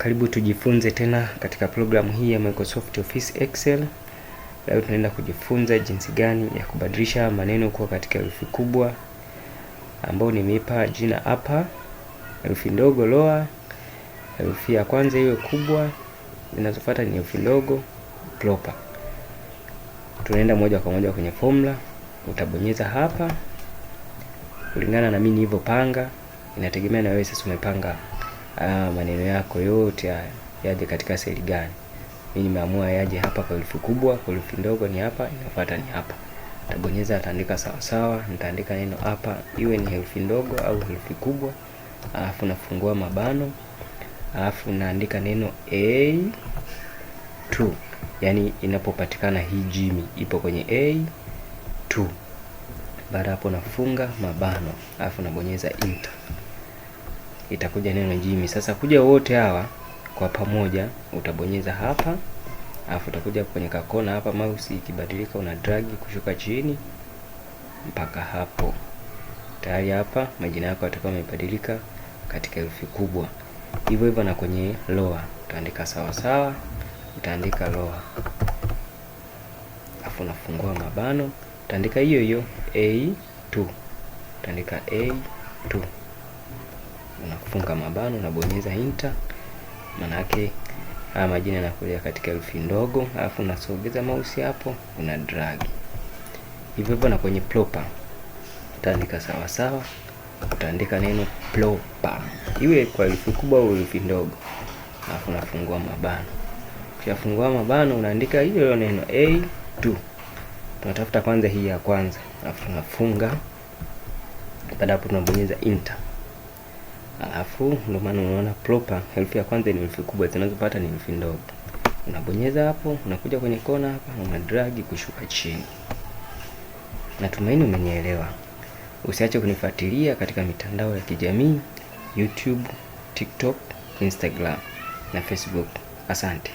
Karibu tujifunze tena katika programu hii ya Microsoft Office Excel. Leo tunaenda kujifunza jinsi gani ya kubadilisha maneno kuwa katika herufi kubwa, ambao nimeipa jina hapa, herufi ndogo lower, herufi ya kwanza iwe kubwa, zinazofuata ni herufi ndogo proper. Tunaenda moja kwa moja kwenye formula. Utabonyeza hapa kulingana na mimi nilivyopanga. Inategemea na wewe sasa umepanga maneno yako yote haya yaje katika seli gani. Mimi nimeamua yaje hapa kwa herufi kubwa, kwa herufi ndogo ni hapa, inafuata ni hapa. Nitabonyeza ataandika sawa sawa, nitaandika neno hapa iwe ni herufi ndogo au herufi kubwa. Alafu nafungua mabano. Alafu naandika neno A2. Yaani inapopatikana hii Jimmy ipo kwenye A2. Baada hapo nafunga mabano, alafu nabonyeza enter. Itakuja neno Jimmy. Sasa kuja wote hawa kwa pamoja, utabonyeza hapa, alafu utakuja kwenye kakona hapa, mouse ikibadilika una drag kushuka chini mpaka hapo. Tayari hapa majina yako yatakuwa yamebadilika katika herufi kubwa. Hivyo hivyo na kwenye lower, utaandika sawa sawa, utaandika lower. Alafu nafungua mabano, utaandika hiyo hiyo A2. Utaandika A2. Unafunga mabano, unabonyeza enter. Maana yake haya majina yanakuja katika herufi ndogo, alafu unasogeza mouse hapo, una drag. Hivyo hivyo na kwenye proper. Utaandika sawa sawa, utaandika neno proper. Iwe kwa herufi kubwa au herufi ndogo. Alafu unafungua mabano. Ukishafungua mabano unaandika hiyo neno A2. Tunatafuta kwanza hii ya kwanza, alafu unafunga. Baada hapo tunabonyeza enter. Alafu ndio maana unaona proper herufi ya kwanza ni herufi kubwa, zinazopata ni herufi ndogo. Unabonyeza hapo, unakuja kwenye kona hapa, una drag kushuka chini. Natumaini umenielewa. Usiache kunifuatilia katika mitandao ya kijamii, YouTube, TikTok, Instagram na Facebook. Asante.